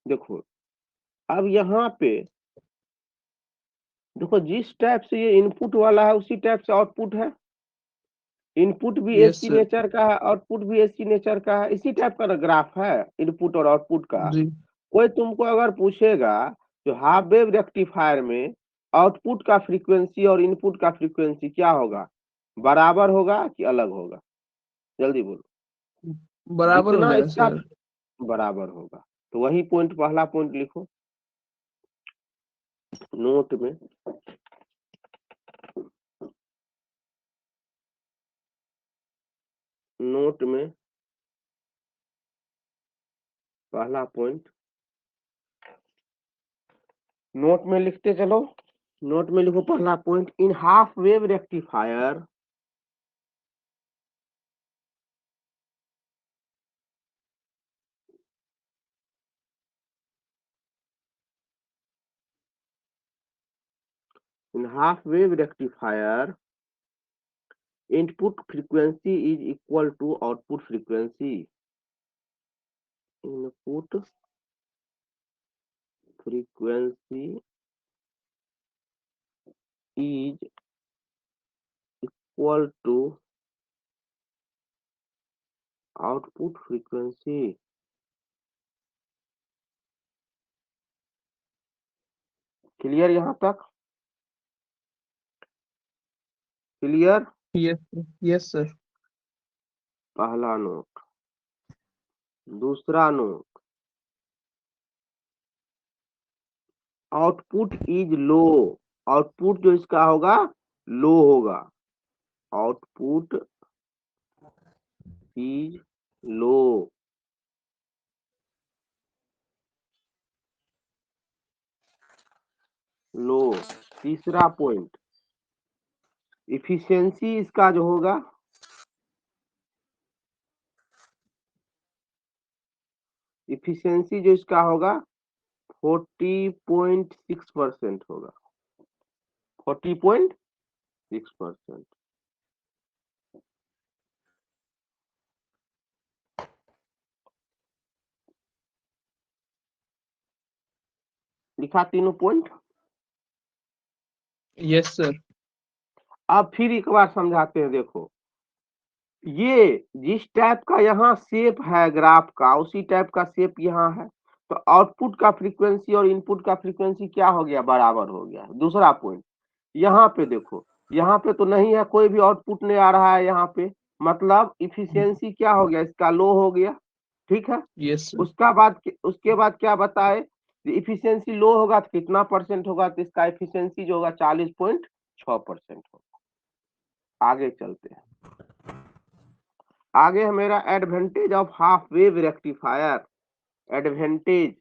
देखो अब यहाँ पे देखो जिस टाइप से ये इनपुट वाला है उसी टाइप से आउटपुट है। इनपुट भी यस एसी सर। नेचर का है, आउटपुट भी एसी नेचर का है, इसी टाइप का ग्राफ है इनपुट और आउटपुट का। जी। कोई तुमको अगर पूछेगा जो हाफ वेव रेक्टिफायर में आउटपुट का फ्रीक्वेंसी और इनपुट का फ्रीक्वेंसी क्या होगा, बराबर होगा कि अलग होगा, जल्दी बोलो। बराबर हो जितना जाएगा इसका सर। बराबर होगा, तो वही पॉइंट, पहला पॉइंट लिखो नोट में। नोट में पहला पॉइंट नोट में लिखते चलो। नोट में लिखो पहला point, in half wave rectifier in half wave rectifier input frequency is equal to output frequency. Input frequency is equal to output frequency. Clear यहाँ तक? क्लियर? यस। Yes sir. पहला note. दूसरा note, output is low. Output जो इसका होगा low होगा। Output is low. Low. तीसरा point, efficiency इसका जो होगा, इफिशियंसी जो इसका होगा 40.6% होगा। 40.6%। लिखा तीनों पॉइंट। Yes sir. अब फिर एक बार समझाते हैं, देखो ये जिस टाइप का यहाँ शेप है ग्राफ का, उसी टाइप का शेप यहाँ है, तो आउटपुट का फ्रीक्वेंसी और इनपुट का फ्रीक्वेंसी क्या हो गया, बराबर हो गया। दूसरा पॉइंट, यहाँ पे देखो, यहाँ पे तो नहीं है, कोई भी आउटपुट नहीं आ रहा है यहाँ पे, मतलब इफिशियंसी क्या हो गया, इसका लो हो गया। ठीक है। Yes sir. उसके बाद क्या बताए, इफिशियंसी लो होगा तो कितना परसेंट होगा, तो इसका इफिशियंसी जो होगा 40.6% होगा। आगे चलते हैं। आगे है मेरा advantage of half wave rectifier. Advantage,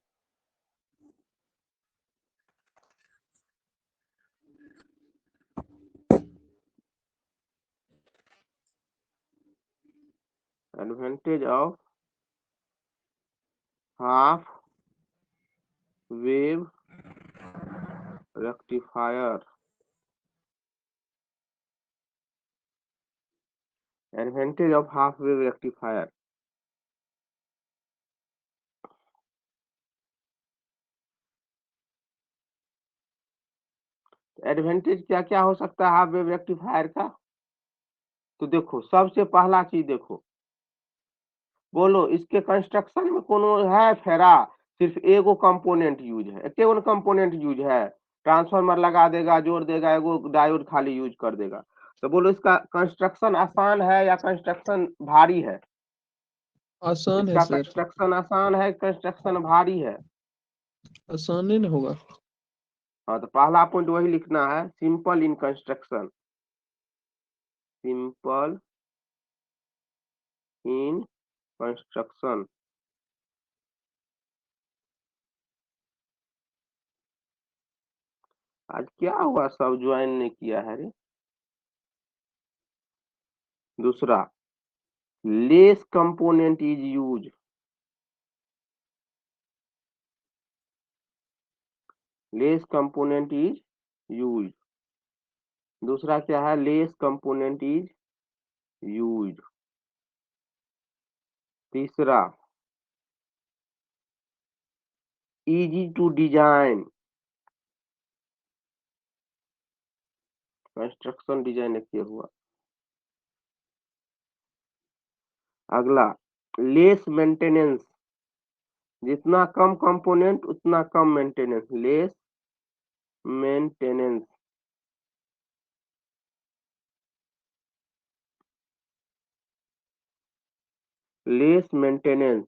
advantage of half wave rectifier. Advantage of half wave rectifier. Advantage क्या क्या हो सकता है हाफ वेव रेक्टिफायर का, तो देखो सबसे पहला चीज देखो, बोलो इसके कंस्ट्रक्शन में कोनो है फेरा, सिर्फ एगो कंपोनेंट यूज है, एगो कंपोनेंट यूज है, ट्रांसफार्मर लगा देगा, जोड़ देगा, एगो डायोड खाली यूज कर देगा, तो बोलो इसका कंस्ट्रक्शन आसान है या कंस्ट्रक्शन भारी है? आसान है इसका सर। कंस्ट्रक्शन आसान है, कंस्ट्रक्शन भारी है? आसान ही ना होगा। हाँ, तो पहला पॉइंट वही लिखना है, simple in construction. Simple in construction. आज क्या हुआ, सब ज्वाइन ने किया है रे। दूसरा, less component is use. Less component is use. दूसरा क्या है, लेस कंपोनेंट इज यूज। तीसरा, easy to design, construction design एक ये हुआ। अगला लेस मेंटेनेंस, जितना कम कंपोनेंट उतना कम maintenance, less maintenance. Less maintenance,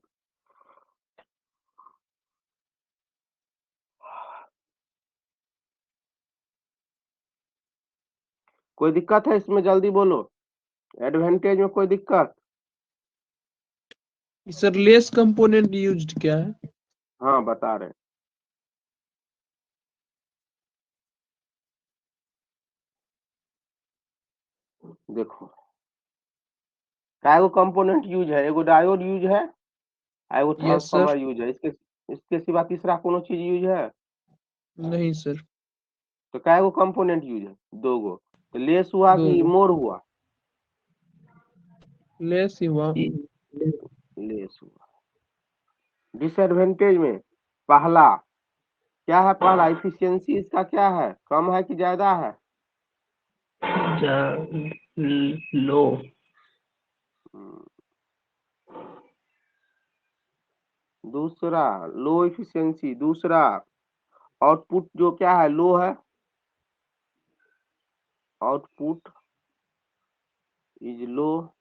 कोई दिक्कत है इसमें? जल्दी बोलो, एडवांटेज में कोई दिक्कत? सर लेस कंपोनेंट यूज्ड क्या है? हाँ बता रहे। देखो काएगो कंपोनेंट यूज है, एगो डायोड यूज है, एगो यस सर। ट्रांसफार्मर यूज है, इसके सिवा तीसरा कोनो चीज यूज है? नहीं सर। तो काएगो कंपोनेंट यूज है? दो गो। तो लेस हुआ दो कि गो। मोर हुआ? लेस ही हुआ। लेस हुआ। डिसएडवांटेज में पहला क्या है? पहला इफिशियंसी इसका क्या है, कम है कि ज्यादा है? लो। दूसरा लो इफिशियंसी। दूसरा आउटपुट जो क्या है, लो है, आउटपुट इज लो।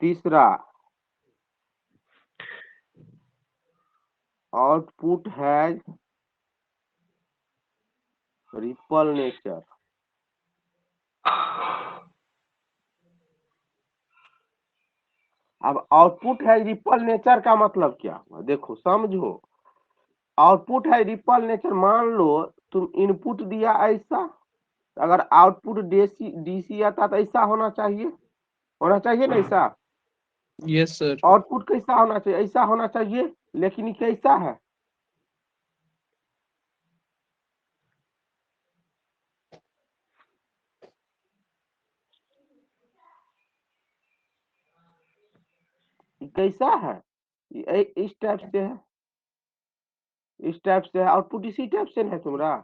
तीसरा आउटपुट हैज रिपल नेचर। अब आउटपुट है रिपल नेचर का मतलब क्या हुआ? देखो समझो, आउटपुट है रिपल नेचर। मान लो तुम इनपुट दिया ऐसा, अगर आउटपुट डीसी डीसी आता तो ऐसा होना चाहिए, होना चाहिए ना ऐसा? Yes sir. आउटपुट कैसा होना चाहिए? ऐसा होना चाहिए, लेकिन ये कैसा है? ये कैसा है? ये इस टाइप से है, इस टाइप से है, आउटपुट इसी टाइप से है तुम्हारा।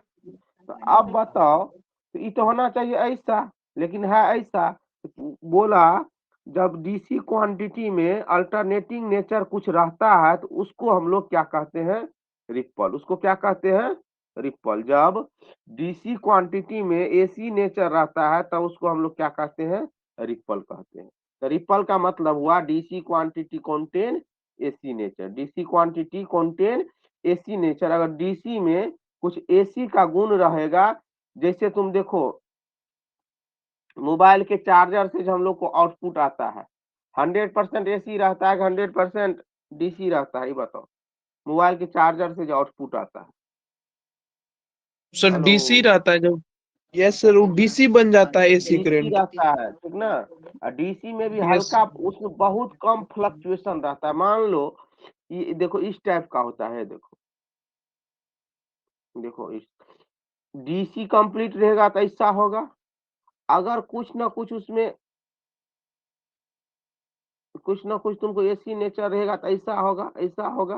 तो अब बताओ, तो ये तो होना चाहिए ऐसा, लेकिन है ऐसा। बोला जब डीसी क्वांटिटी में अल्टरनेटिंग नेचर कुछ रहता है तो उसको हम लोग क्या कहते हैं? रिपल। उसको क्या कहते हैं? रिपल। जब डीसी क्वांटिटी में एसी नेचर रहता है तब उसको हम लोग क्या कहते हैं? रिपल कहते हैं। तो रिपल का मतलब हुआ DC quantity contain AC nature. DC quantity contain AC nature. अगर डीसी में कुछ एसी का गुण रहेगा, जैसे तुम देखो मोबाइल के चार्जर से जो हम लोग को आउटपुट आता है, 100% एसी रहता है, 100% डीसी रहता है? ये बताओ, मोबाइल के चार्जर से जो आउटपुट आता है। सर हेलो, डीसी रहता है जब। यस सर, वो डीसी बन जाता है एसी डीसी करंट। रहता है, ठीक ना? और डीसी में भी यस। हल्का, उसमें बहुत कम फ्लक्चुएशन रहता है। मान लो ये देखो इस टाइप का होता है, देखो देखो इस डीसी कंप्लीट रहेगा तो ऐसा होगा। अगर कुछ ना कुछ उसमें कुछ ना कुछ तुमको एसी नेचर रहेगा तो ऐसा होगा, ऐसा होगा।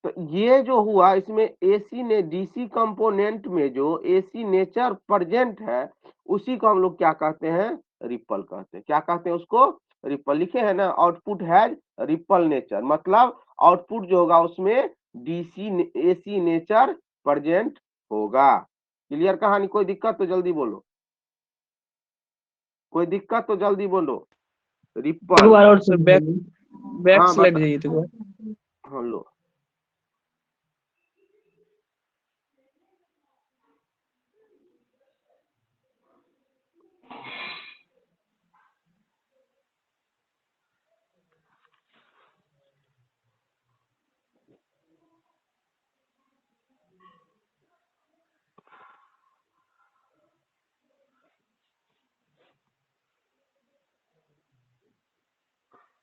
तो ये जो हुआ इसमें एसी ने डीसी कंपोनेंट में जो एसी नेचर प्रेजेंट है, उसी को हम लोग क्या कहते हैं? रिपल कहते हैं। क्या कहते हैं उसको? रिपल। लिखे है ना, आउटपुट हैज रिपल नेचर, मतलब आउटपुट जो होगा उसमें डीसी एसी नेचर प्रेजेंट होगा। क्लियर कहानी? कोई दिक्कत तो जल्दी बोलो, कोई दिक्कत तो जल्दी बोलो। रिपल। और सर बैक हाँ स्लाइड बता। जाइए तो। हाँ लो,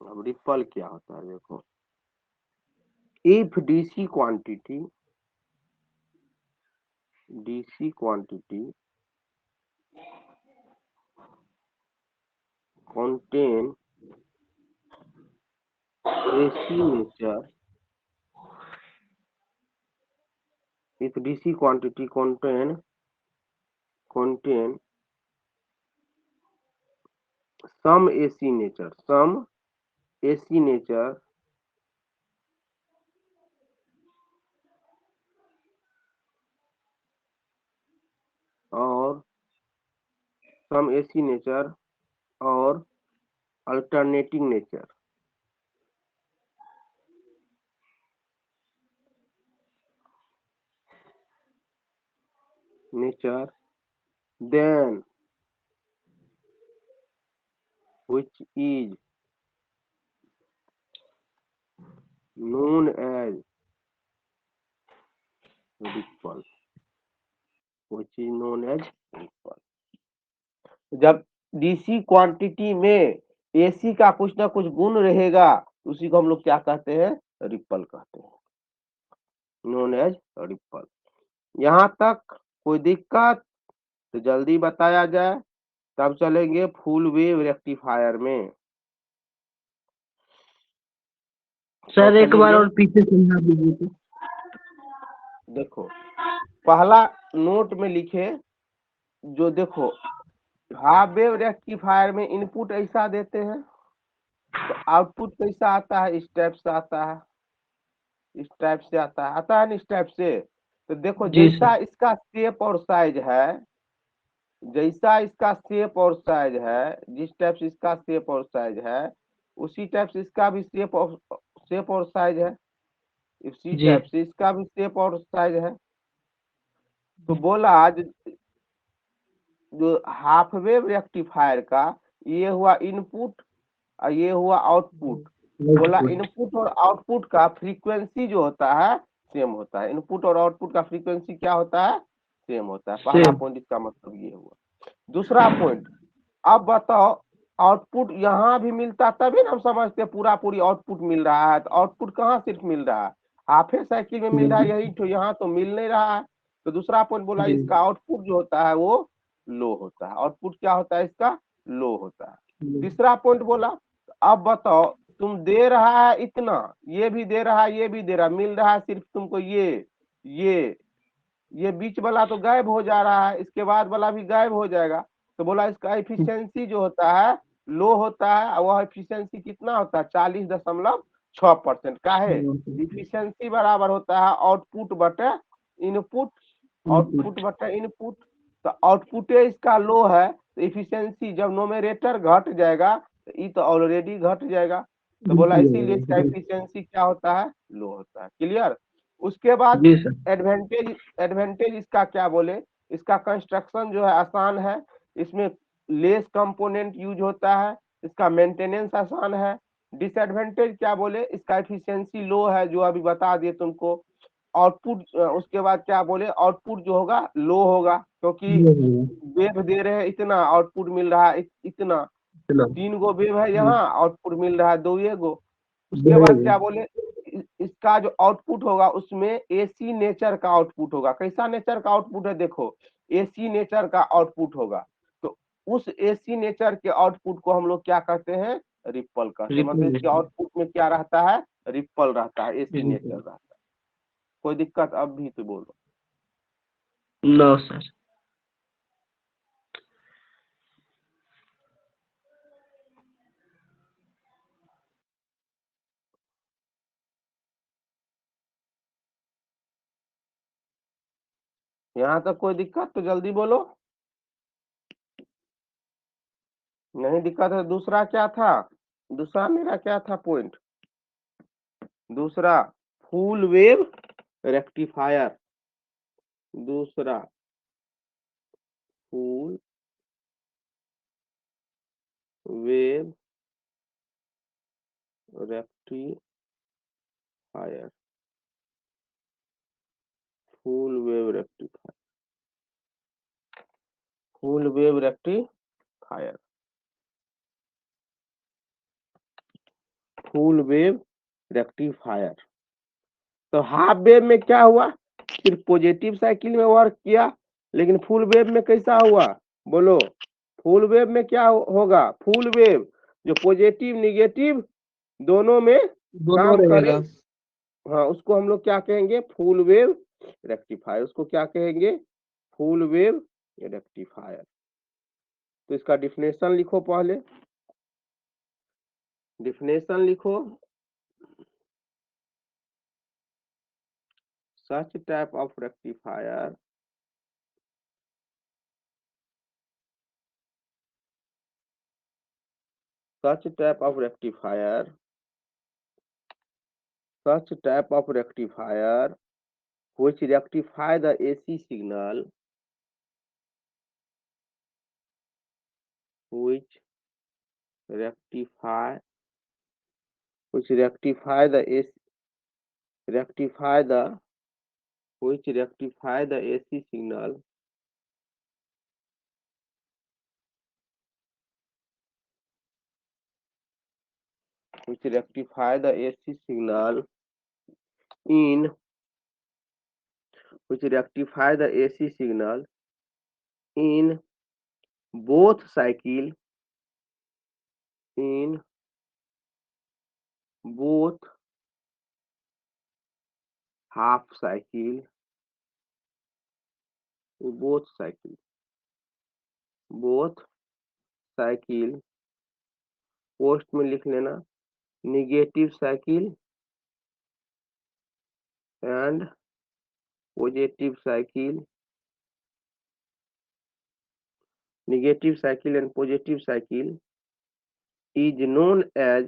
अब रिपल क्या होता है देखो। if DC quantity contain AC nature if DC quantity contain some AC nature और some AC nature और alternating nature then which is known as ripple, जब डीसी क्वांटिटी में एसी का कुछ ना कुछ गुण रहेगा उसी को हम लोग क्या कहते हैं, रिपल कहते हैं, नोन एज रिपल। यहाँ तक कोई दिक्कत तो जल्दी बताया जाए, तब चलेंगे फुल वेव रेक्टिफायर में। सर एक बार और पीछे समझा दीजिए तो। देखो पहला नोट में लिखे, जो देखो हाफ वेव रेक्टिफायर में इनपुट ऐसा देते हैं तो आउटपुट कैसा आता है, इस टाइप से आता है, इस टाइप से आता है ना, इस टाइप से। तो देखो जैसा इसका शेप और साइज है, जैसा इसका शेप और साइज है, जिस टाइप से इसका शेप और साइज है उसी टाइप से इसका भी शेप और साइज है, इसी टाइप से इसका भी शेप और साइज है। तो बोला आज जो हाफ वेव रेक्टिफायर का ये हुआ इनपुट और ये हुआ आउटपुट। बोला इनपुट और आउटपुट का फ्रीक्वेंसी जो होता है सेम होता है, इनपुट और आउटपुट का फ्रीक्वेंसी क्या होता है, सेम होता है। पहला पॉइंट इसका मतलब ये हुआ। दूसरा पॉइंट, अब बताओ आउटपुट यहाँ भी मिलता तभी ना हम समझते पूरा पूरी आउटपुट मिल रहा है, तो आउटपुट कहाँ सिर्फ मिल रहा है, हाफे साइकिल में मिल रहा है, यही तो यहाँ तो मिल नहीं रहा है। तो दूसरा पॉइंट बोला इसका आउटपुट जो होता है वो लो होता है, आउटपुट क्या होता है इसका, लो होता है। तीसरा पॉइंट बोला अब बताओ तुम दे रहा है इतना, ये भी दे रहा है, ये भी दे रहा है, मिल रहा है सिर्फ तुमको ये बीच वाला तो गायब हो जा रहा है, इसके बाद वाला भी गायब हो जाएगा। तो बोला इसका एफिशिएंसी जो होता है लो होता है, वह एफिशिएंसी कितना होता है 40.6% का है। एफिशिएंसी बराबर होता है आउटपुट बटे इनपुट, आउटपुट बटे इनपुट। तो आउटपुट इसका लो है तो एफिशिएंसी जब नोमेरेटर घट जाएगा तो ये तो ऑलरेडी घट जाएगा। तो बोला इसीलिए इसका एफिशिएंसी क्या होता है, लो होता है। क्लियर। उसके बाद एडवांटेज इसका क्या बोले, इसका कंस्ट्रक्शन जो है आसान है, इसमें लेस कंपोनेंट यूज होता है, इसका मेंटेनेंस आसान है। डिसएडवांटेज क्या बोले, इसका एफिशिएंसी लो है जो अभी बता दिए तुमको। आउटपुट उसके बाद क्या बोले, आउटपुट जो होगा लो होगा क्योंकि वेव दे रहे हैं इतना, आउटपुट मिल रहा है इतना, 3 गो वेव है यहाँ, आउटपुट मिल रहा है 2 गो। उसके बाद क्या बोले इसका जो आउटपुट होगा उसमें एसी नेचर का आउटपुट होगा। कैसा नेचर का आउटपुट है, देखो एसी नेचर का आउटपुट होगा। तो उस एसी नेचर के आउटपुट को हम लोग क्या कहते हैं, रिपल कहते हैं। मतलब इसके आउटपुट में क्या रहता है, रिपल रहता है, एसी नेचर रहता है। कोई दिक्कत अब भी तो बोलो। No sir. यहाँ तक कोई दिक्कत तो जल्दी बोलो, नहीं दिक्कत है। दूसरा क्या था, दूसरा मेरा क्या था पॉइंट, दूसरा फुल वेव रेक्टिफायर, दूसरा full wave rectifier, full wave rectifier, full wave rectifier, full wave rectifier. तो हाफ वेव में क्या हुआ, सिर्फ पॉजिटिव साइकिल में वर्क किया, लेकिन फुल वेव में कैसा हुआ बोलो, फुल वेव में क्या होगा, फुल वेव जो पॉजिटिव निगेटिव दोनों में काम करे, हाँ उसको हम लोग क्या कहेंगे, फुल वेव रेक्टिफायर, उसको क्या कहेंगे? Full wave rectifier. तो इसका डिफिनेशन लिखो, पहले डिफिनेशन लिखो। Such type of rectifier such type of rectifier such type of rectifier which rectify the AC signal which rectify the AC rectify the which rectify the AC signal which rectify the AC signal in which rectify the AC signal in both cycle in both half cycle both cycle post में लिख लेना negative cycle and positive cycle negative cycle and positive cycle is known as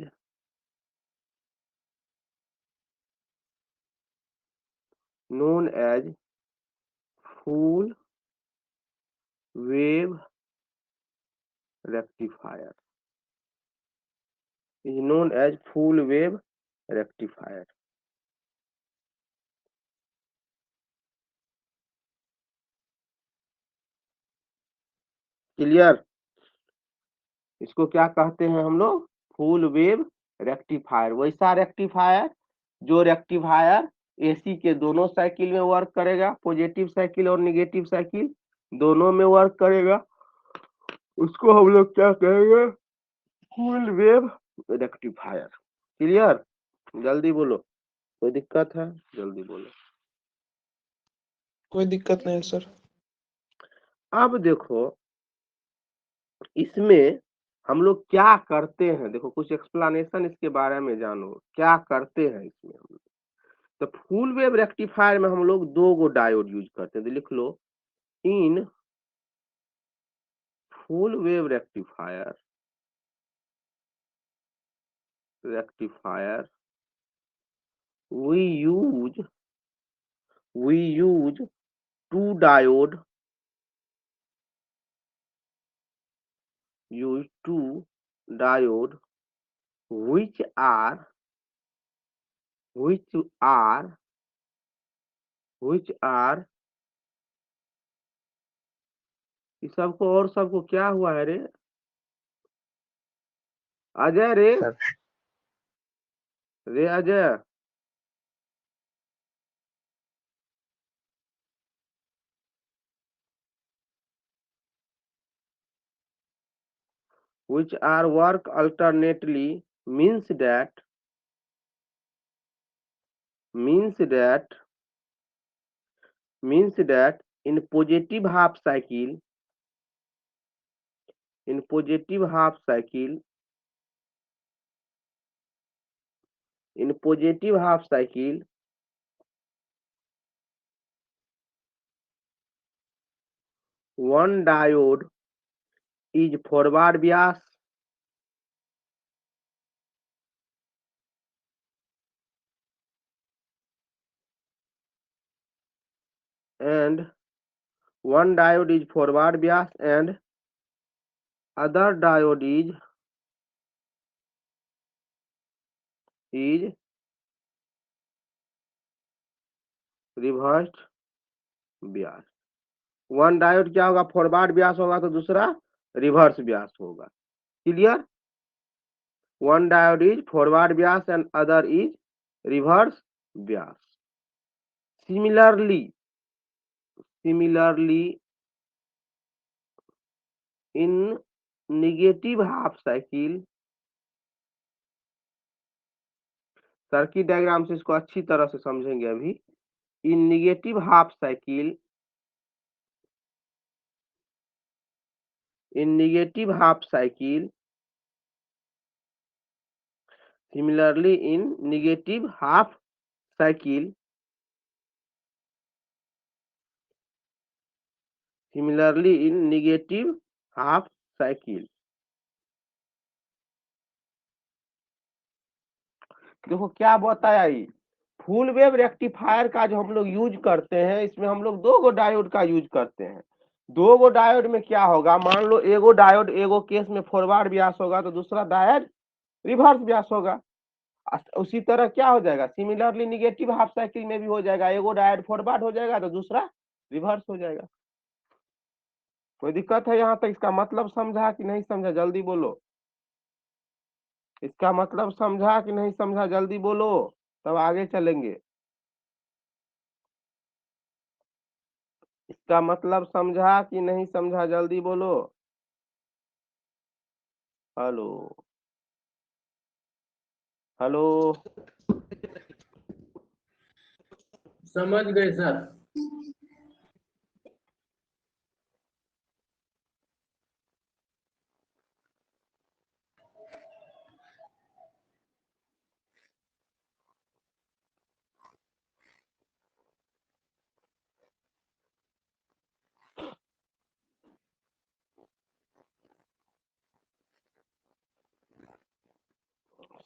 full wave rectifier is known as full wave rectifier। Clear? इसको क्या कहते हैं हम लोग? Full wave rectifier. वैसा रेक्टिफायर जो रेक्टिफायर एसी के दोनों साइकिल में वर्क करेगा, पॉजिटिव साइकिल और नेगेटिव साइकिल दोनों में वर्क करेगा, उसको हम लोग क्या कहेंगे? Full wave rectifier. क्लियर? जल्दी बोलो, कोई दिक्कत है? जल्दी बोलो। कोई दिक्कत नहीं है सर। अब देखो इसमें हम लोग क्या करते हैं, देखो कुछ एक्सप्लेनेशन इसके बारे में जानो, क्या करते हैं इसमें हम लोग। तो फुल वेव रेक्टिफायर में हम लोग 2 गो डायोड यूज करते हैं, तो लिख लो in full wave rectifier we use 2 diode which are इस सबको और सबको क्या हुआ है रे अजय? रे Ajay, which are work alternately means that in positive half cycle one diode is forward bias and one diode is forward bias and other diode is reversed bias। One diode क्या होगा? फॉरवर्ड ब्यास होगा, तो दूसरा रिवर्स ब्यास होगा। Clear? One diode is forward Beas and other is reverse Beas. Similarly in negative half cycle, circuit diagram से इसको अच्छी तरह से समझेंगे अभी। in negative half cycle, in negative half cycle, similarly in negative half cycle, similarly in negative half cycle, देखो क्या बताया ये फुल वेव रेक्टिफायर का जो हम लोग यूज करते हैं, इसमें हम लोग दो गो डायोड का यूज करते हैं। दो गो डायोड में क्या होगा, मान लो एगो डायोड एगो केस में फॉरवर्ड ब्यास होगा तो दूसरा डायोड रिवर्स ब्यास होगा। उसी तरह क्या हो जाएगा, सिमिलरली निगेटिव हाफ साइकिल में भी हो जाएगा, एगो डायोड फॉरवर्ड हो जाएगा तो दूसरा रिवर्स हो जाएगा। कोई दिक्कत है यहाँ तक? इसका मतलब समझा कि नहीं समझा, जल्दी बोलो। इसका मतलब समझा कि नहीं समझा, जल्दी बोलो, तब आगे चलेंगे। इसका मतलब समझा कि नहीं समझा, जल्दी बोलो। हेलो हेलो, समझ गए सर।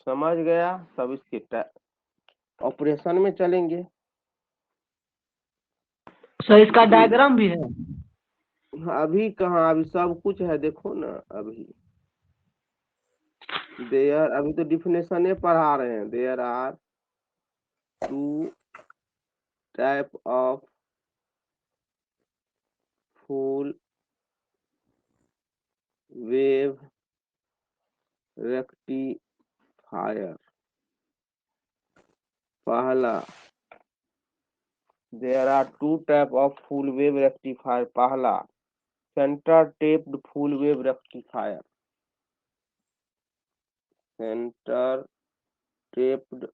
समझ गया? तब इसके ऑपरेशन में चलेंगे। सर इसका डायग्राम भी है? अभी कहाँ, अभी सब कुछ है, देखो ना अभी देयर, अभी तो डिफिनेशन पढ़ा रहे हैं। There are two type of full wave rectifier. पहला, there are two type of full wave rectifier. पहला centre tapped full wave rectifier, centre tapped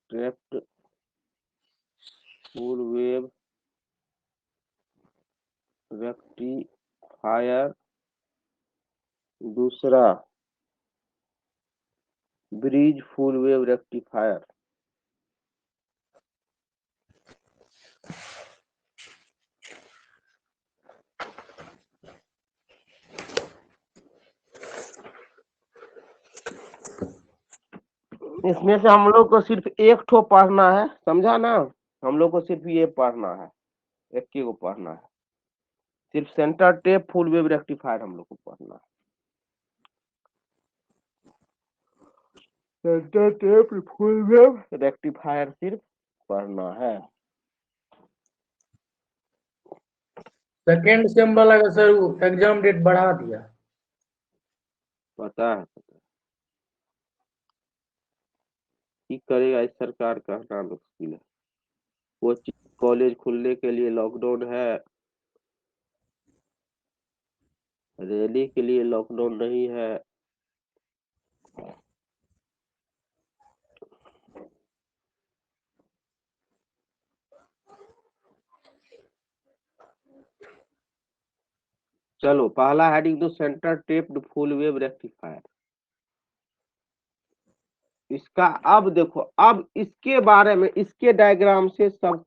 tapped full wave rectifier. दूसरा ब्रिज फुल वेव रेक्टिफायर। इसमें से हम लोग को सिर्फ एक ठो पढ़ना है, समझा ना? हम लोग को सिर्फ ये पढ़ना है, एक ही को पढ़ना है, सिर्फ centre tap full wave rectifier हम लोग को पढ़ना है। Centre tap full wave rectifier सिर्फ पढ़ना है। सेकेंड सेम वाला का सर एग्जाम डेट बढ़ा दिया। पता है, पता है। की करेगा, इस सरकार कहना मुश्किल है। वो कॉलेज खुलने के लिए लॉकडाउन है, रैली के लिए लॉकडाउन नहीं है। चलो पहला हेडिंग तो centre tapped full wave rectifier. इसका अब देखो, अब इसके बारे में, इसके डायग्राम से सब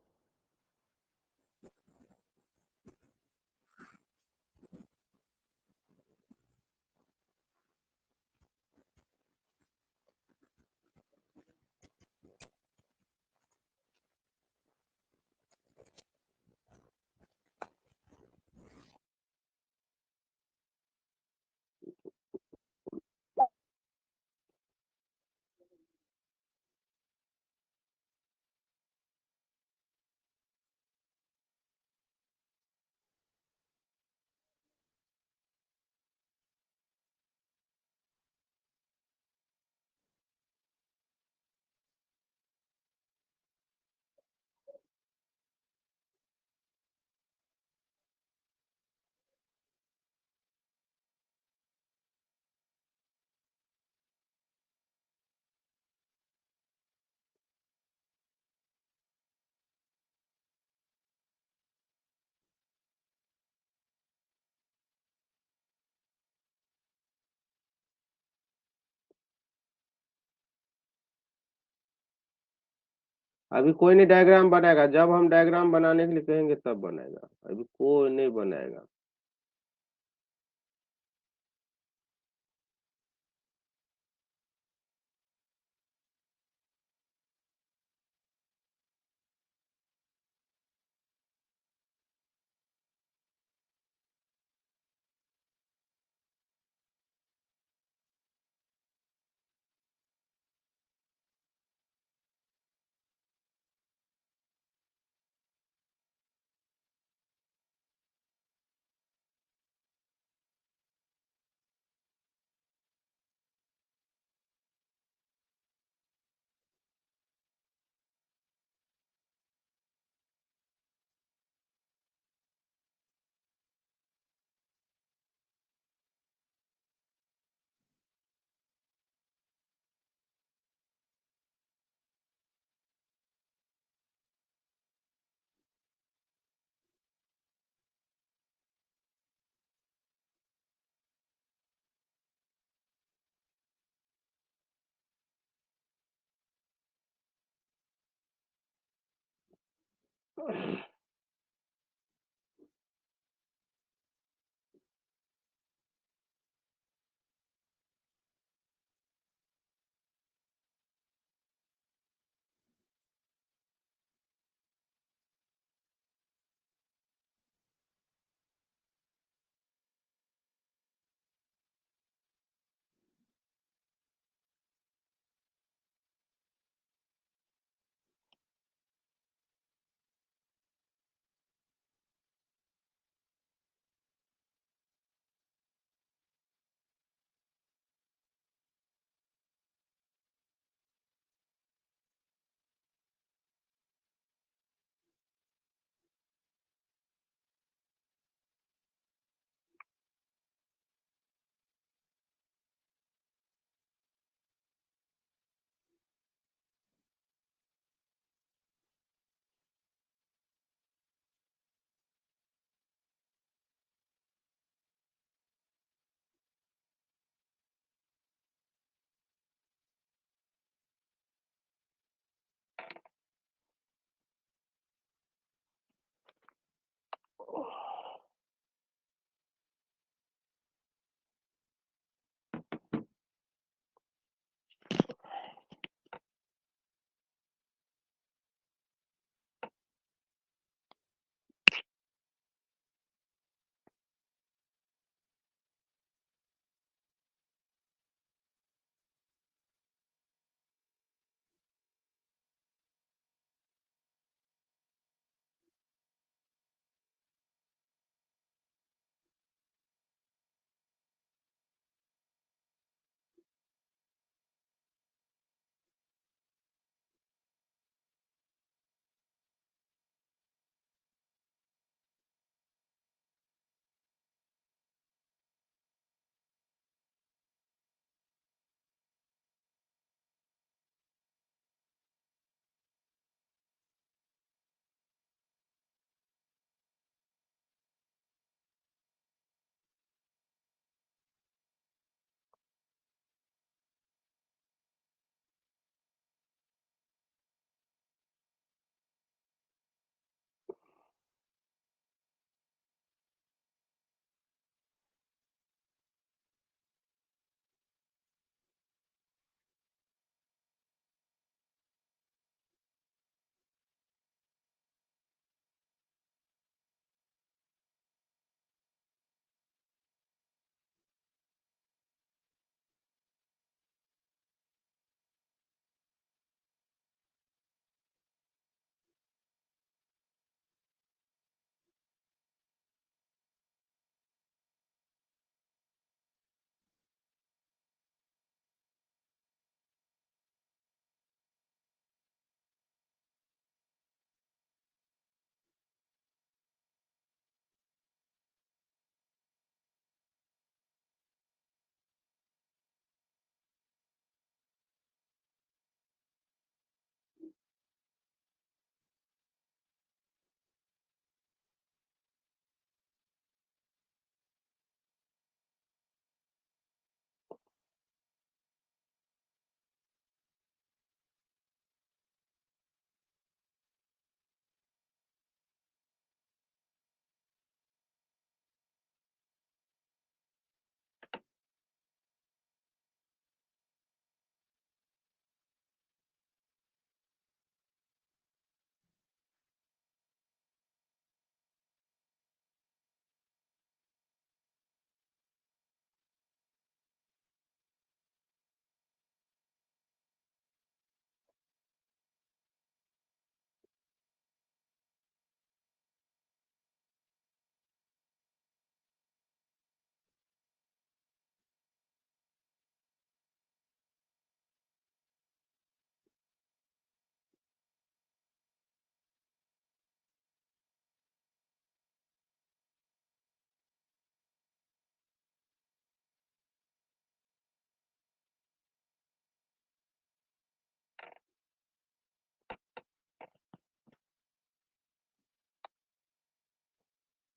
अभी कोई नहीं डायग्राम बनाएगा, जब हम डायग्राम बनाने के लिए कहेंगे तब बनाएगा, अभी कोई नहीं बनाएगा।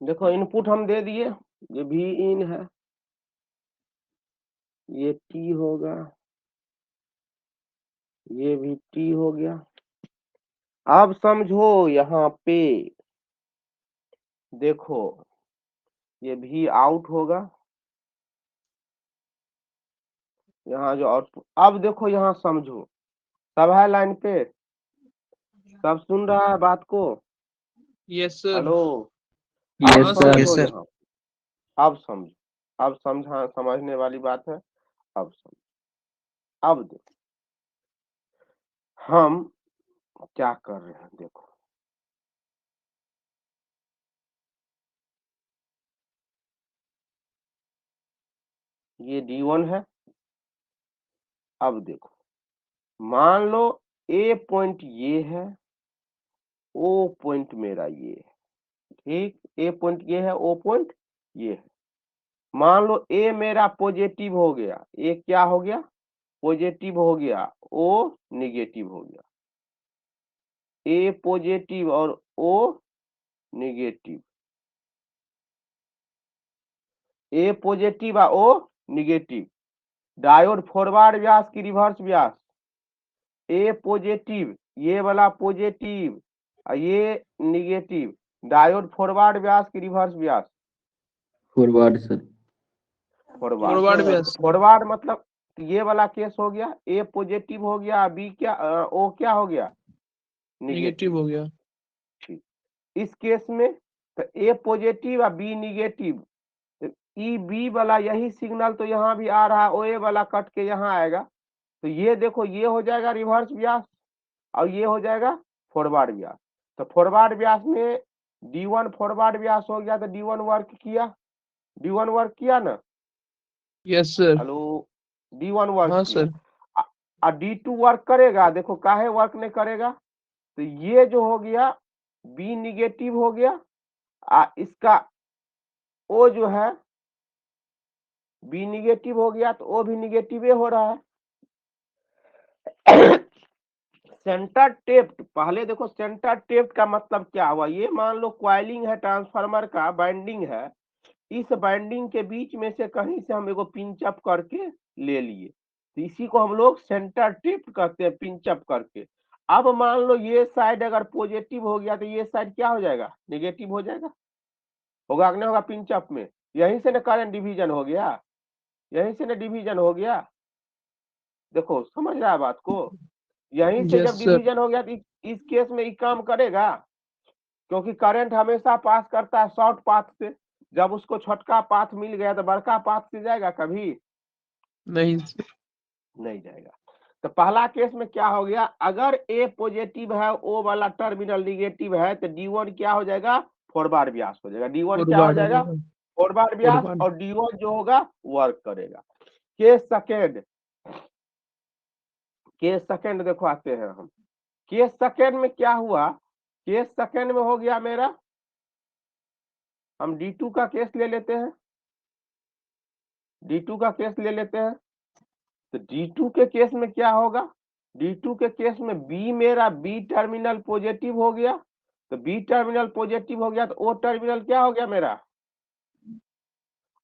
देखो इनपुट हम दे दिए, ये भी इन है, ये टी होगा, ये भी टी हो गया। अब समझो यहाँ पे देखो, ये भी आउट होगा, यहाँ जो आउटपुट, अब देखो यहाँ समझो, सब है लाइन पे, सब सुन रहा है बात को? Yes sir. हेलो, Yes, अब sir. समझो Yes, sir. यहाँ, अब समझो, अब समझा, समझने वाली बात है, अब समझो। अब देखो हम क्या कर रहे हैं, देखो ये D1 है। अब देखो मान लो A पॉइंट ये है, O पॉइंट मेरा ये है, ठीक, A पॉइंट ये है, O पॉइंट ये है। मान लो A मेरा पॉजिटिव हो गया, A क्या हो गया, पॉजिटिव हो गया, O निगेटिव हो गया। A पॉजिटिव और O निगेटिव, A पॉजिटिव और O निगेटिव। डायोड फॉरवर्ड व्यास की रिवर्स व्यास, A पॉजिटिव, ये वाला पॉजिटिव और ये निगेटिव, डायोड फॉरवर्ड व्यास की रिवर्स व्यास, फॉरवर्ड सर। फॉरवर्ड व्यास। फॉरवर्ड मतलब ये वाला केस हो गया, A पॉजिटिव हो गया, B क्या O क्या हो गया, नेगेटिव हो गया। ठीक, इस केस में तो A पॉजिटिव और B निगेटिव, ई बी वाला यही सिग्नल तो यहाँ भी आ रहा है, ओ ए वाला कट के यहाँ आएगा, तो ये देखो ये हो जाएगा रिवर्स व्यास और ये हो जाएगा फॉरवर्ड व्यास। तो फॉरवर्ड व्यास में D1 फॉरवर्ड व्यास हो गया, तो D1 वर्क किया, D1 वर्क किया ना, yes sir. Hello, D1 work हाँ किया। सर। और D2 वर्क करेगा, देखो काहे वर्क नहीं करेगा, तो ये जो हो गया B निगेटिव हो गया, इसका O जो है B निगेटिव हो गया, तो O भी निगेटिव हो रहा है। सेंटर टेप्ड, पहले देखो सेंटर टेप्ड का मतलब क्या हुआ, ये मान लो क्वाइलिंग है ट्रांसफार्मर का, बाइंडिंग है, इस बाइंडिंग के बीच में से कहीं से हम एगो पिंच अप करके ले लिए, तो इसी को हम लोग सेंटर टेप्ड कहते हैं, पिंच अप करके। अब मान लो ये साइड अगर पॉजिटिव हो गया तो ये साइड क्या हो जाएगा, नेगेटिव हो जाएगा, होगा कि नहीं होगा, पिंच अप में यहीं से ना करंट डिवीजन हो गया, यहीं से ना डिवीजन हो गया, देखो समझ रहा है बात को, यहीं से यस जब सर। डिवीजन हो गया तो इस केस में ये काम करेगा, क्योंकि करंट हमेशा पास करता है शॉर्ट पाथ से, जब उसको छोटका पाथ मिल गया तो बड़का पाथ से जाएगा, कभी नहीं। नहीं जाएगा। तो पहला केस में क्या हो गया, अगर ए पॉजिटिव है, ओ वाला टर्मिनल निगेटिव है, तो D1 क्या हो जाएगा, फॉरवर्ड व्यास हो जाएगा, D1 क्या हो फॉरवर्ड जाएगा, होगा। फॉरवर्ड व्यास, फॉरवर्ड। और D1 जो होगा वर्क करेगा। केस सेकेंड, केस सेकेंड देखो आते हैं हम, केस सेकेंड में क्या हुआ, केस सेकेंड में हो गया मेरा, हम D2 का केस ले लेते हैं, D2 का केस ले लेते हैं, तो D2 के केस में क्या होगा, D2 के केस में B मेरा B टर्मिनल पॉजिटिव हो गया, तो B टर्मिनल पॉजिटिव हो गया, तो O टर्मिनल क्या हो गया मेरा,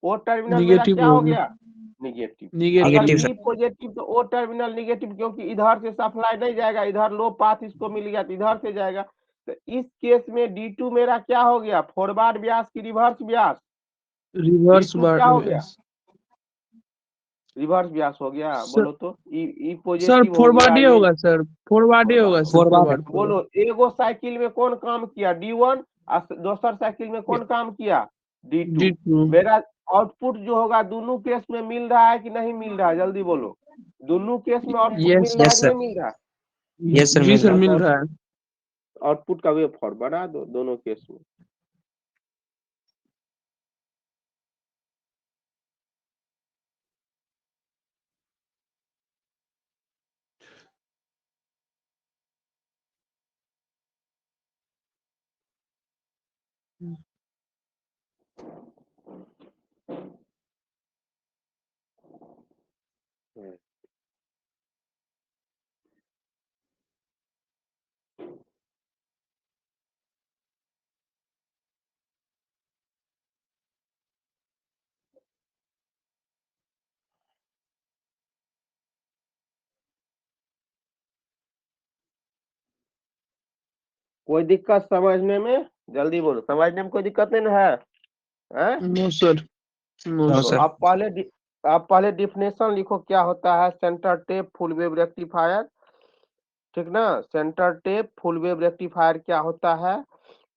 O टर्मिनल मेरा निगेटिव क्या हो हो गया। गया, निगेटिव। अगर निगेटिव। B पॉजिटिव तो O टर्मिनल निगेटिव, क्योंकि इधर से सप्लाई नहीं जाएगा, इधर लो पाथ इसको मिल गया तो इधर से जाएगा, तो इस केस में D2 मेरा क्या हो गया, फॉरवर्ड व्यास की रिवर्स व्यास, रिवर्स D2 क्या हो गया, व्यास। रिवर्स व्यास हो गया, सर। बोलो तो ई सर पॉजिटिव हो गया, फॉरवर्ड ही ये होगा सर। फॉरवर्ड ही होगा सर। फॉरवर्ड। बोलो एगो साइकिल में कौन काम किया, D1, और दूसर साइकिल में कौन काम किया, D2। D2। मेरा आउटपुट जो होगा दोनों केस में मिल रहा है कि नहीं मिल रहा है, जल्दी बोलो, दोनों केस में आउटपुट यस। मिल रहा है यस कि सर। नहीं मिल रहा है, यस सर, जी मिल सर रहा है। मिल रहा है। आउटपुट का वेव फॉर्म बना दो दोनों केस में। कोई दिक्कत समझने में? जल्दी बोलो, समझने में कोई दिक्कत नहीं ना है? हैं? No sir, no no sir. Sir. आप पहले डिफिनेशन लिखो, क्या होता है centre tap full wave rectifier. ठीक ना, centre tap full wave rectifier क्या होता है,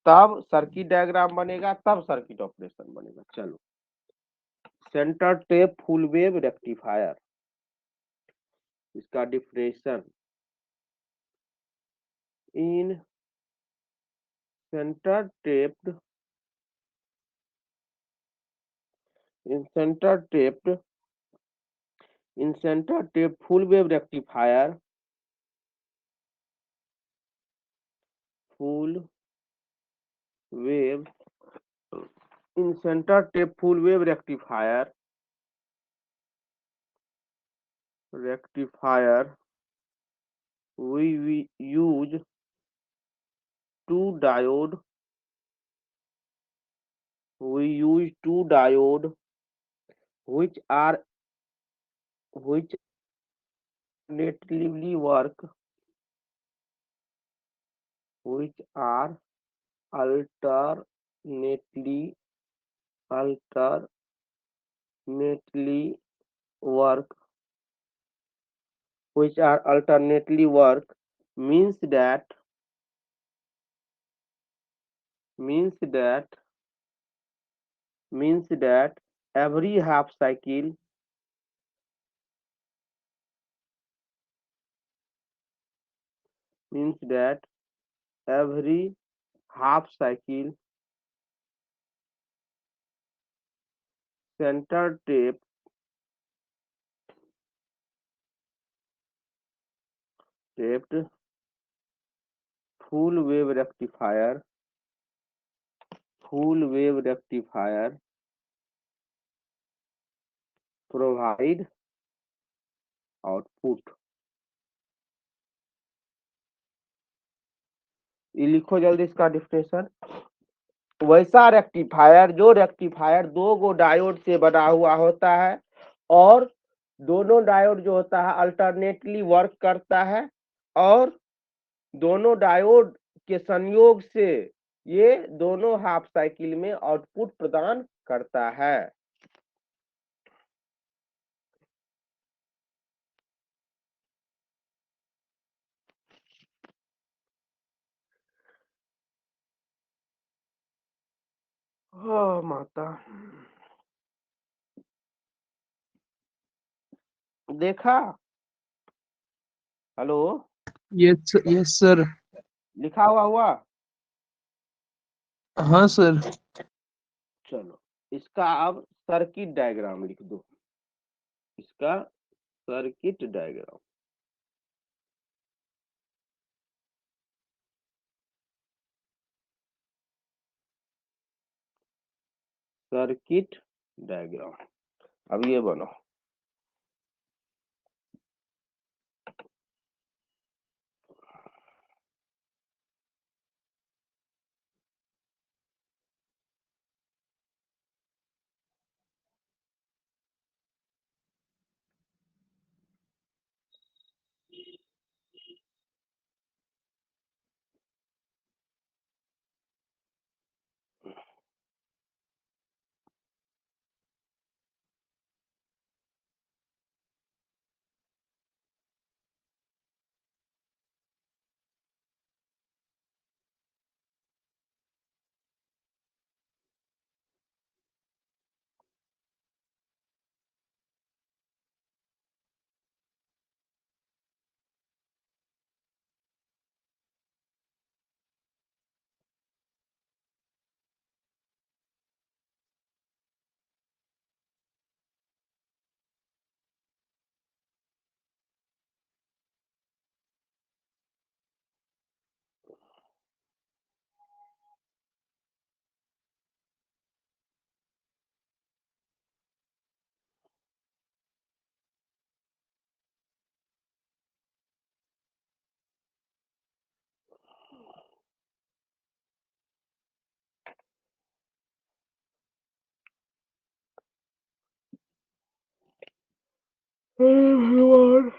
तब सर्किट डायग्राम बनेगा, तब सर्किट ऑपरेशन बनेगा। चलो, centre tap full wave rectifier, इसका definition. In centre tapped in center tape full wave rectifier, full wave in center tape full wave rectifier we use two diode which alternatively work, which are alternately work, which are alternately work, means that every half cycle center tape taped full wave rectifier provide output। ये लिखो जल्दी इसका definition. वैसा rectifier जो rectifier दो गो diode से बना हुआ होता है और दोनों डायोड जो होता है अल्टरनेटली वर्क करता है और दोनों डायोड के संयोग से ये दोनों हाफ साइकिल में आउटपुट प्रदान करता है। हाँ माता, देखा? Hello, yes yes sir. लिखा हुआ? हाँ सर। चलो, इसका अब सर्किट डायग्राम लिख दो, इसका सर्किट डायग्राम। सर्किट डायग्राम अब ये बनो। everyone,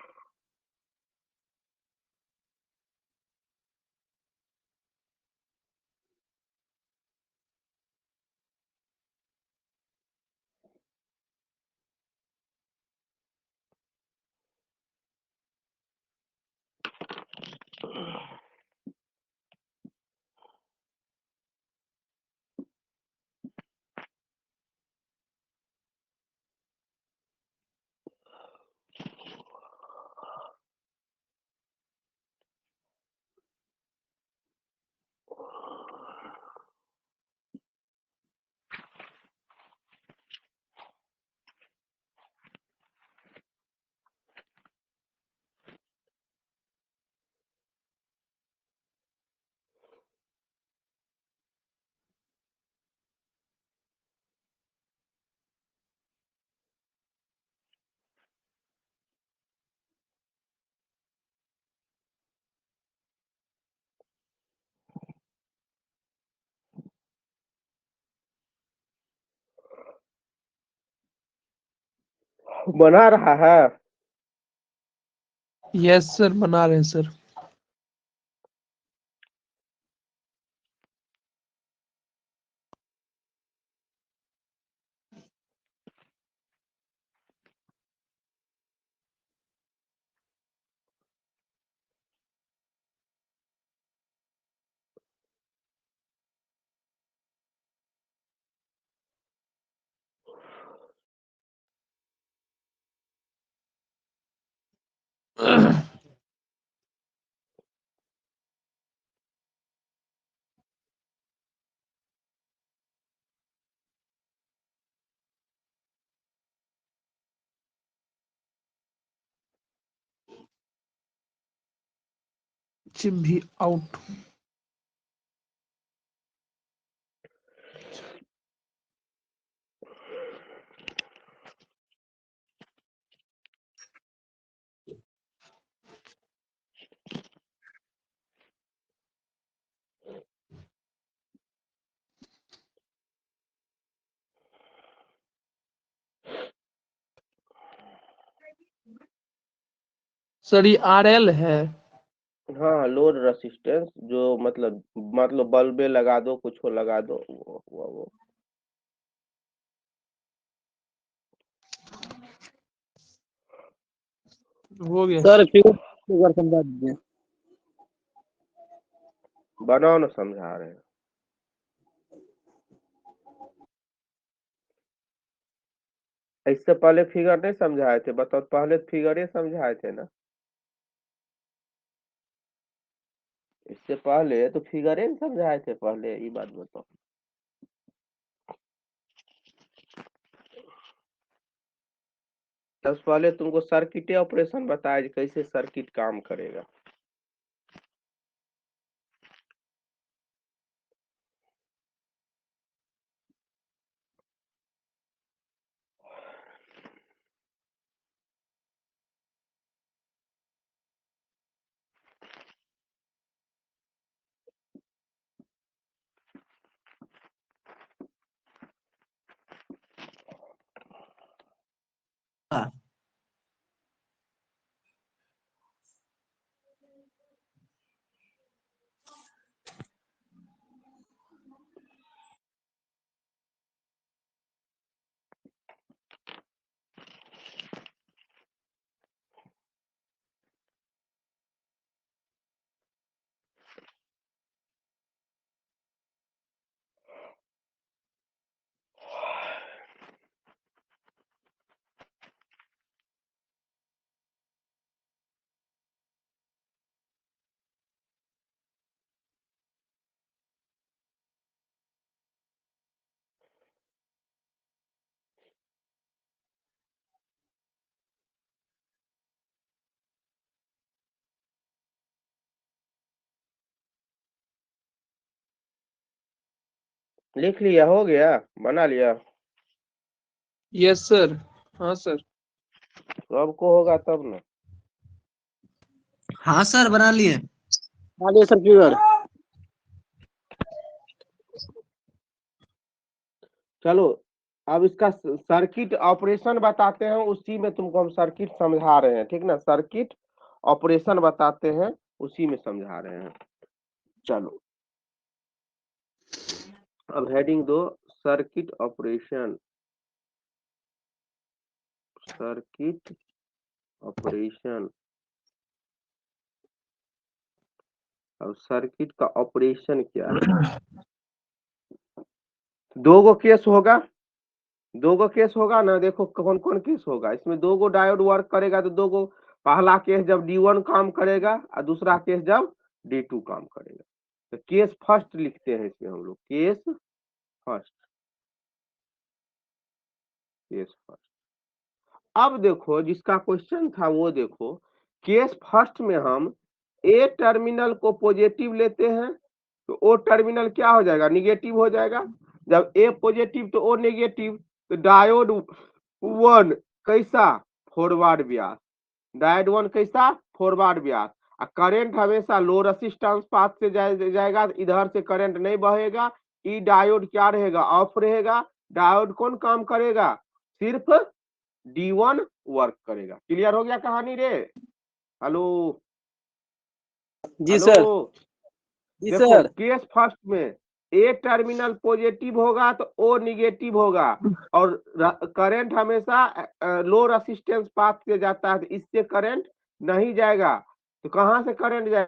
बना रहा है। यस सर, बना रहे हैं सर। चिप भी आउट। सर ये RL है। हाँ, लोड रेसिस्टेंस जो मतलब बल्बे लगा दो, कुछ हो लगा दो, वो हो गया सर फिगर समझा दीजिए। बनाओ ना, समझा रहे हैं। इससे पहले फिगर नहीं समझाए थे? बताओ, पहले फिगर ही समझाए थे ना। इससे पहले तो फिगर ही समझाए थे पहले, ये बात बताओ। सबसे पहले तुमको सर्किट ऑपरेशन बताया कि कैसे सर्किट काम करेगा। लिख लिया? हो गया? बना लिया? Yes sir. हाँ सर। सबको होगा तब ना। हाँ सर, बना लिए। हाँ सर फिगर। चलो, अब इसका सर्किट ऑपरेशन बताते हैं, उसी में तुमको हम सर्किट समझा रहे हैं, ठीक ना। सर्किट ऑपरेशन बताते हैं, उसी में समझा रहे हैं। चलो, अब हेडिंग दो, सर्किट ऑपरेशन। Circuit operation. अब सर्किट का ऑपरेशन क्या है? दो गो केस होगा, दो गो केस होगा ना। देखो कौन कौन केस होगा इसमें। दो गो डायोड वर्क करेगा तो दो गो, पहला केस जब D1 काम करेगा और दूसरा केस जब D2 काम करेगा। तो केस फर्स्ट लिखते हैं इसमें हम लोग, केस फर्स्ट, केस फर्स्ट। अब देखो, जिसका क्वेश्चन था वो देखो, केस फर्स्ट में हम ए टर्मिनल को पॉजिटिव लेते हैं तो ओ टर्मिनल क्या हो जाएगा? निगेटिव हो जाएगा। जब ए पॉजिटिव तो ओ नेगेटिव, तो डायोड 1 कैसा? फॉरवर्ड बियास। डायोड 1 कैसा? फॉरवर्ड बियास। करंट हमेशा लो रेसिस्टेंस पाथ से जाएगा, इधर से करंट नहीं बहेगा। ई डायोड क्या रहेगा? ऑफ रहेगा। डायोड कौन काम करेगा? सिर्फ D1 वर्क करेगा। क्लियर हो गया कहानी रे? हेलो जी सर। हेलो, जी देखो सर। केस फर्स्ट में ए टर्मिनल पॉजिटिव होगा तो ओ निगेटिव होगा, और करंट हमेशा लो रेसिस्टेंस पाथ से जाता है, तो इससे करंट नहीं जाएगा। तो कहां से करंट जाएगा?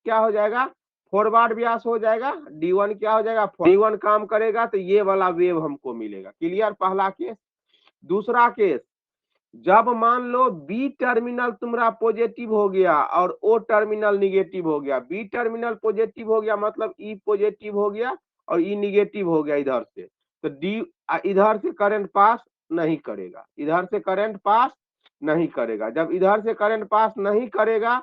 क्या हो जाएगा? फॉरवर्ड व्यास हो जाएगा। D1 क्या हो जाएगा? D1 काम करेगा तो ये वाला वेव हमको मिलेगा। क्लियर? पहला केस। दूसरा केस, जब मान लो बी टर्मिनल तुम्हारा पॉजिटिव हो गया और ओ टर्मिनल निगेटिव हो गया। बी टर्मिनल पॉजिटिव हो गया मतलब ई पॉजिटिव हो गया और ई निगेटिव हो गया इधर से, तो डी इधर से करंट पास नहीं करेगा, इधर से करंट पास नहीं करेगा। जब इधर से करंट पास नहीं करेगा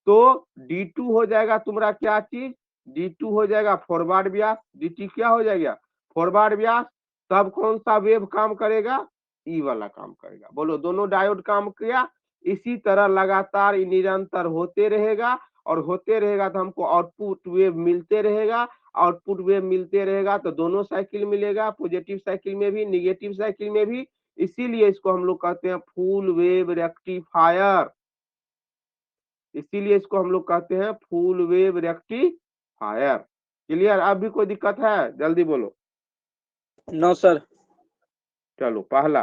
तो D2 हो जाएगा तुम्हारा क्या चीज? D2 हो जाएगा फॉरवर्ड व्यास। DT क्या हो जाएगा? फॉरवर्ड व्यास। तब कौन सा वेव काम करेगा? ई वाला काम करेगा। बोलो, दोनों डायोड काम किया। इसी तरह लगातार निरंतर होते रहेगा, और होते रहेगा तो हमको आउटपुट वेव मिलते रहेगा। आउटपुट वेव मिलते रहेगा तो दोनों साइकिल मिलेगा, पॉजिटिव साइकिल में भी, निगेटिव साइकिल में भी। इसीलिए इसको हम लोग कहते हैं फुल वेव रेक्टिफायर। इसीलिए इसको हम लोग कहते हैं फुल वेव रेक्टिफायर। क्लियर? अब भी कोई दिक्कत है? जल्दी बोलो। No sir. चलो, पहला,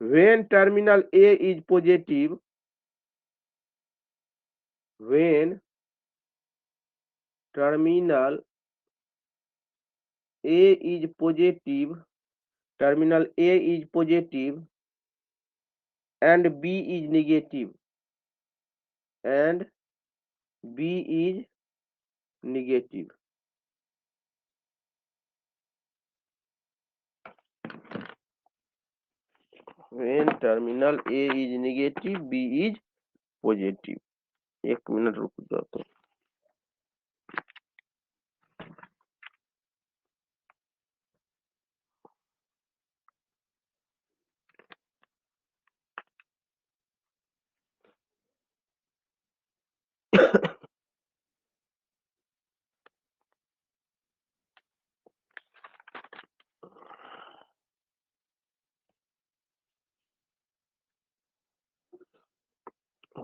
when terminal A is positive, when terminal A is positive, terminal A is positive and B is negative, and B is negative. When terminal A is negative, B is positive. एक minute रुक जाओ तो।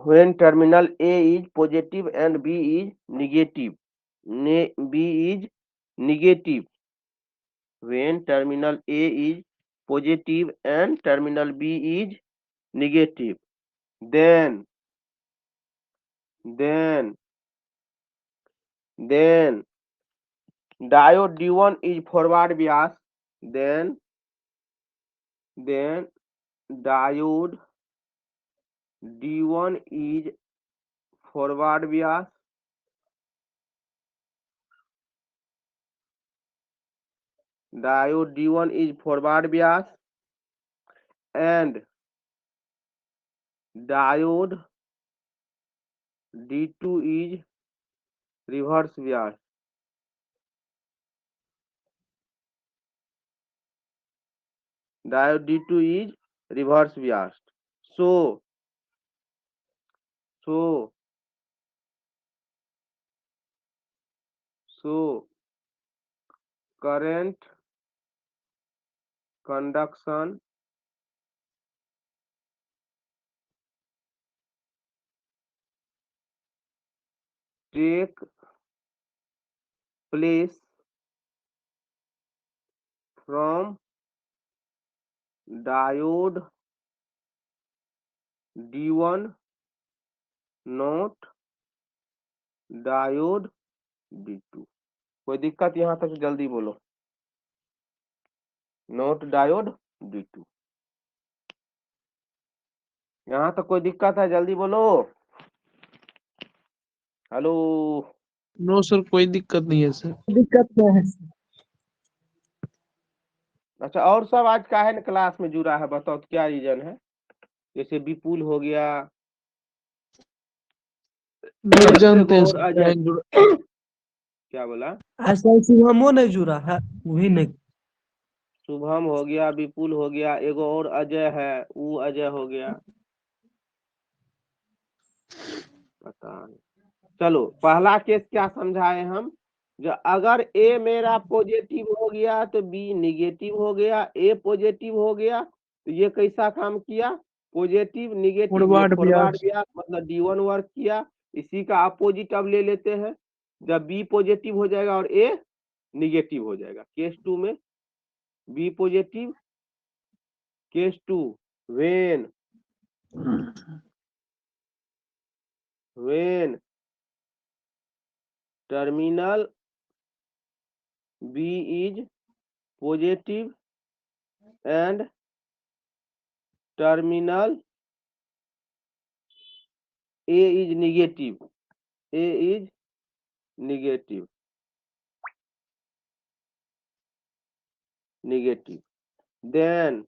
When terminal A is positive and B is negative, B is negative. When terminal A is positive and terminal B is negative, then diode D1 is forward bias. Then diode D1 is forward bias. Diode D1 is forward bias and diode D2 is reverse bias. Diode D2 is reverse biased. So current conduction take place from diode D1, not diode D2. कोई दिक्कत यहाँ तक? जल्दी बोलो। Note diode D2। यहाँ तक कोई दिक्कत है? जल्दी बोलो। हेलो। नो सर, कोई दिक्कत नहीं है सर। दिक्कत क्या है? अच्छा, और सब आज का है ना क्लास में जुड़ा है? बताओ तो क्या रीजन है? जैसे विपुल हो गया, नहीं जानते हैं और सर, अजय। क्या बोला? ऐसा शुभमो नहीं जुड़ा है, वही नहीं। शुभम हो गया, विपुल हो गया, एगो और अजय है, वो अजय हो गया, पता नहीं। चलो, पहला केस क्या समझाए हम? जो अगर ए मेरा पॉजिटिव हो गया तो बी निगेटिव हो गया, ए पॉजिटिव हो गया तो ये कैसा काम किया, पॉजिटिव निगेटिव, ये फॉरवर्ड फॉरवर्ड बियास। गया मतलब D1 वर्क किया। इसी का अपोजिट अब ले लेते हैं, जब बी पॉजिटिव हो जाएगा और ए निगेटिव हो जाएगा। केस 2 में B positive, case 2 when terminal B is positive and terminal A is negative. A is negative. Negative. Then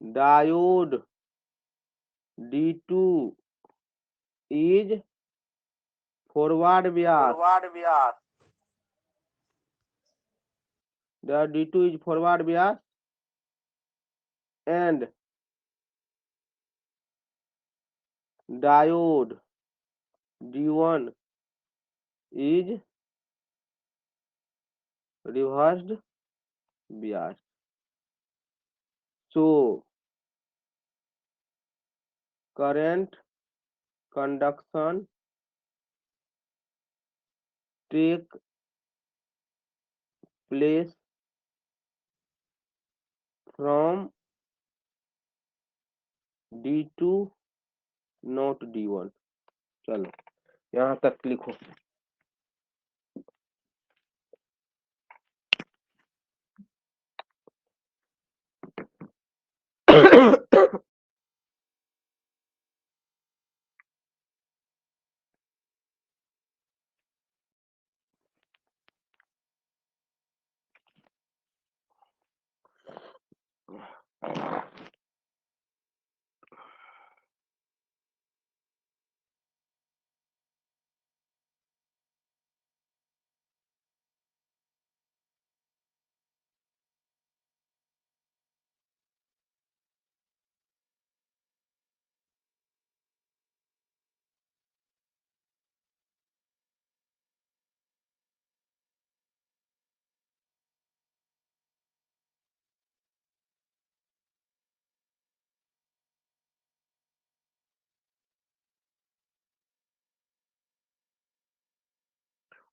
diode D2 is forward bias. The D2 is forward bias and diode D1 is reversed bias. So current conduction take place from D2 not D1। चलो यहाँ तक लिखो।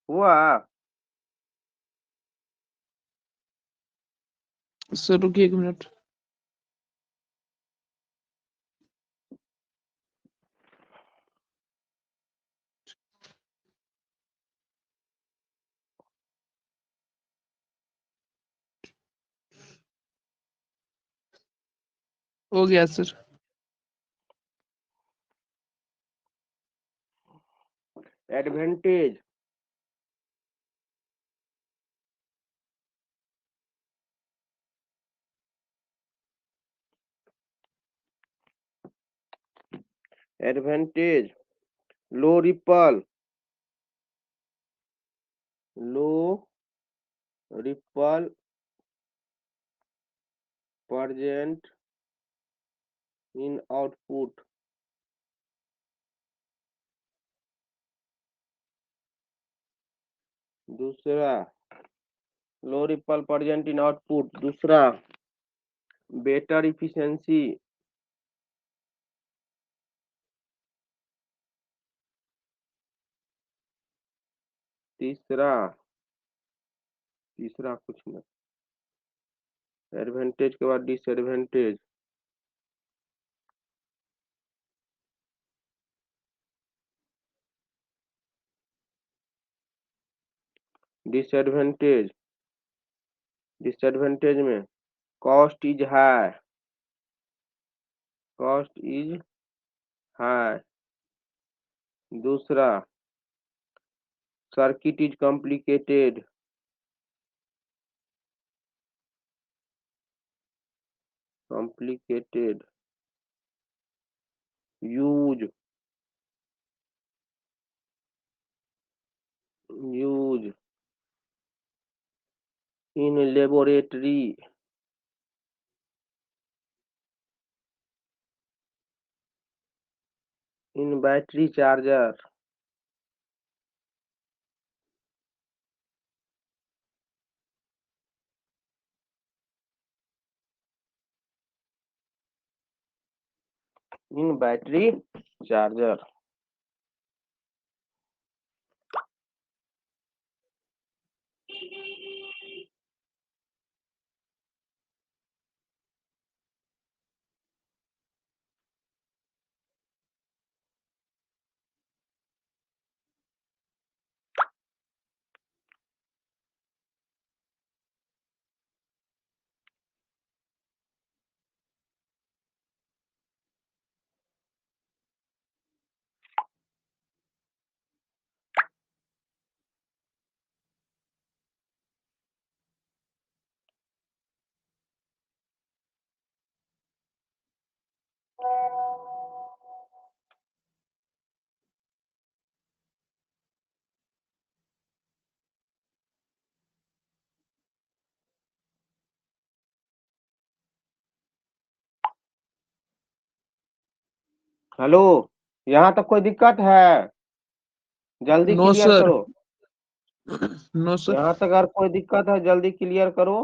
हुआ sir रुकिए 1 minute. हो गया sir. Advantage advantage low ripple present in output। दूसरा low ripple present in output। दूसरा बेटर इफिशिएंसी। तीसरा कुछ नहीं। एडवांटेज के बाद डिसएडवांटेज। डिसएडवांटेज में कॉस्ट इज हाई। दूसरा circuit is complicated. Use in laboratory। in battery charger। In battery charger. Hello, यहाँ तक कोई दिक्कत है? जल्दी नो क्लियर सर, करो। No sir. यहाँ तक अगर कोई दिक्कत है जल्दी क्लियर करो।